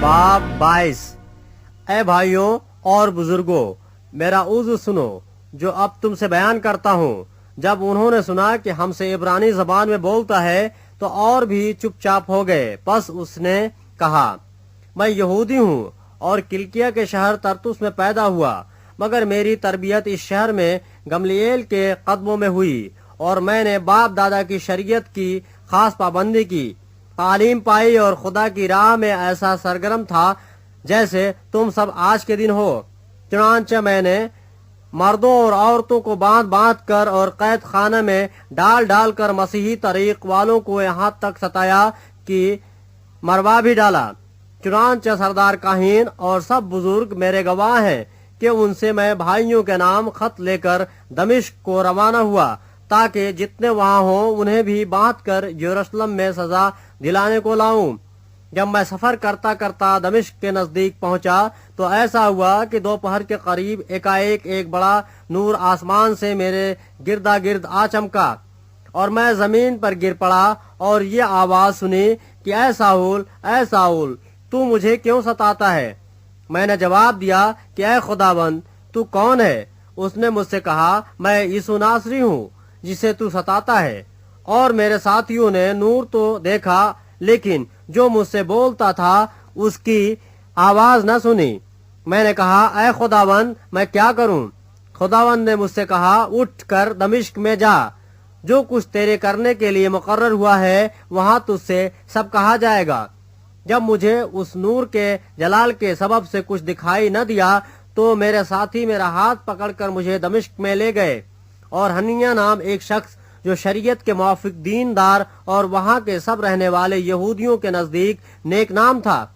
बाब 22। ए भाइयों और बुजुर्गों, मेरा उज़्र सुनो जो अब तुमसे बयान करता हूँ। जब उन्होंने सुना कि हमसे इब्रानी जबान में बोलता है तो और भी चुपचाप हो गए। बस उसने कहा, मैं यहूदी हूँ और किलिकिया के शहर तरतुस में पैदा हुआ, मगर मेरी तरबियत इस शहर में गमलीएल के कदमों में हुई और मैंने बाप दादा की शरीयत की खास पाबंदी की, तालीम पाई और खुदा की राह में ऐसा सरगर्म था जैसे तुम सब आज के दिन हो। चुनांचे मैंने मर्दों और औरतों को बांध बांध कर और कैद खाने में डाल डाल कर मसीही तरीक वालों को यहाँ तक सताया कि मरवा भी डाला। चुनांचे सरदार काहीन और सब बुजुर्ग मेरे गवाह हैं कि उनसे मैं भाइयों के नाम खत लेकर दमिश्क को रवाना हुआ, ताकि जितने वहाँ हों उन्हें भी बांध कर यरूशलेम में सजा दिलाने को लाऊं। जब मैं सफर करता करता दमिश्क के नजदीक पहुंचा तो ऐसा हुआ कि दोपहर के करीब एकाएक एक बड़ा नूर आसमान से मेरे गिरदा गिर्द आ चमका और मैं जमीन पर गिर पड़ा और ये आवाज सुनी कि ऐ साउल, तू मुझे क्यों सताता है? मैंने जवाब दिया कि ऐ खुदाबंद, तू कौन है? उसने मुझसे कहा, मैं यीशु नासरी हूँ जिसे तू सताता है। और मेरे साथियों ने नूर तो देखा, लेकिन जो मुझसे बोलता था उसकी आवाज न सुनी। मैंने कहा, ऐ खुदावंद, मैं क्या करूं? खुदावंद ने मुझसे कहा, उठ कर दमिश्क में जा, जो कुछ तेरे करने के लिए मुकर्रर हुआ है वहां तुझसे सब कहा जाएगा। जब मुझे उस नूर के जलाल के सबब से कुछ दिखाई न दिया तो मेरे साथी मेरा हाथ पकड़कर मुझे दमिश्क में ले गए और हनिया नाम एक शख्स जो शरीयत के मुआफिक दीनदार और वहाँ के सब रहने वाले यहूदियों के नजदीक नेक नाम था,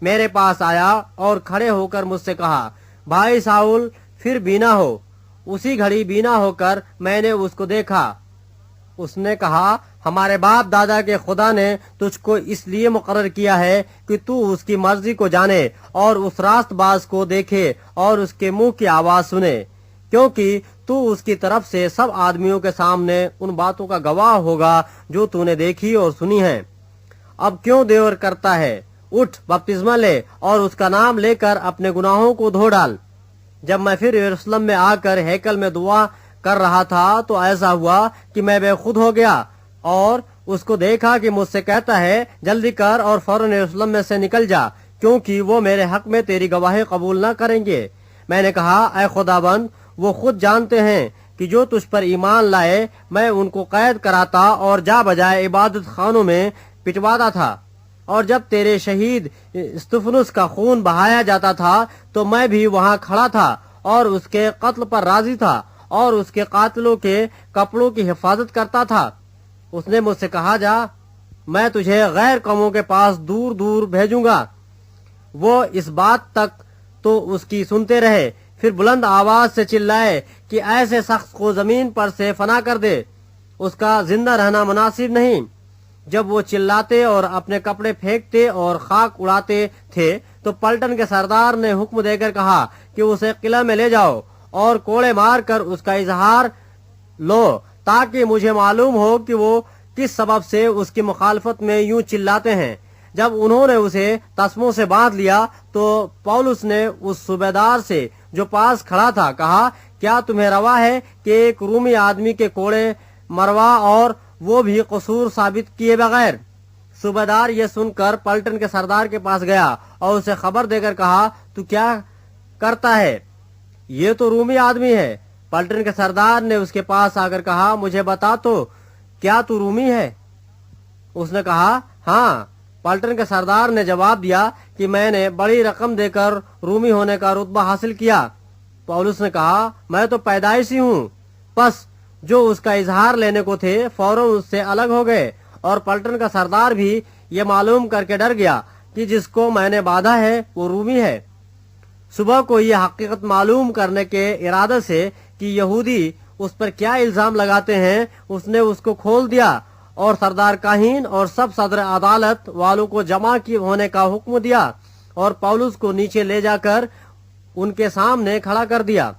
मेरे पास आया और खड़े होकर मुझसे कहा, भाई साउल, फिर बीना हो। उसी घड़ी बीना होकर मैंने उसको देखा। उसने कहा, हमारे बाप दादा के खुदा ने तुझको इसलिए मुकर्रर किया है कि तू उसकी मर्जी को जाने और उस रास्तबाज को देखे और उसके मुंह की आवाज सुने, क्योंकि तू उसकी तरफ से सब आदमियों के सामने उन बातों का गवाह होगा जो तूने देखी और सुनी है। अब क्यों देर करता है? उठ, बपतिस्मा ले और उसका नाम लेकर अपने गुनाहों को धो डाल। जब मैं फिर यरूशलेम में आकर हैकल में दुआ कर रहा था तो ऐसा हुआ कि मैं बेखुद हो गया और उसको देखा कि मुझसे कहता है, जल्दी कर और फौरन यरूशलेम में से निकल जा, क्योंकि वो मेरे हक में तेरी गवाही कबूल न करेंगे। मैंने कहा, ऐ खुदाबंद, वो खुद जानते हैं कि जो तुझ पर ईमान लाए मैं उनको कैद कराता और जा बजाय इबादत खानों में पिटवाता था। और जब तेरे शहीद स्तुफनुस का खून बहाया जाता था तो मैं भी वहाँ खड़ा था और उसके कत्ल पर राजी था और उसके कातिलों के कपड़ों की हिफाजत करता था। उसने मुझसे कहा, जा, मैं तुझे गैर कौमों के पास दूर दूर भेजूंगा। वो इस बात तक तो उसकी सुनते रहे, फिर बुलंद आवाज से चिल्लाए कि ऐसे शख्स को जमीन पर से फना कर दे, उसका जिंदा रहना मुनासिब नहीं। जब वो चिल्लाते और अपने कपड़े फेंकते और खाक उड़ाते थे तो पलटन के सरदार ने हुक्म देकर कहा कि उसे किला में ले जाओ और कोड़े मार कर उसका इजहार लो, ताकि मुझे मालूम हो कि वो किस सबब से उसकी मुखालफत में यूं चिल्लाते हैं। जब उन्होंने उसे तस्मों से बांध लिया तो पौलुस ने उस सूबेदार से जो पास खड़ा था कहा, क्या तुम्हें रवा है कि एक रूमी आदमी के कोड़े मरवा और वो भी कसूर साबित किए बगैर? सूबेदार ये सुनकर पलटन के सरदार के पास गया और उसे खबर देकर कहा, तू क्या करता है? ये तो रूमी आदमी है। पलटन के सरदार ने उसके पास आकर कहा, मुझे बता तो, क्या तू रूमी है? उसने कहा, हाँ। पलटन के सरदार ने जवाब दिया कि मैंने बड़ी रकम देकर रूमी होने का रुतबा हासिल किया। पौलुस ने कहा, मैं तो पैदाइशी हूँ। बस जो उसका इजहार लेने को थे फौरन उससे अलग हो गए और पलटन का सरदार भी ये मालूम करके डर गया कि जिसको मैंने बांधा है वो रूमी है। सुबह को ये हकीकत मालूम करने के इरादे से कि यहूदी उस पर क्या इल्जाम लगाते हैं, उसने उसको खोल दिया और सरदार काहीन और सब सदर अदालत वालों को जमा की होने का हुक्म दिया और पौलुस को नीचे ले जाकर उनके सामने खड़ा कर दिया।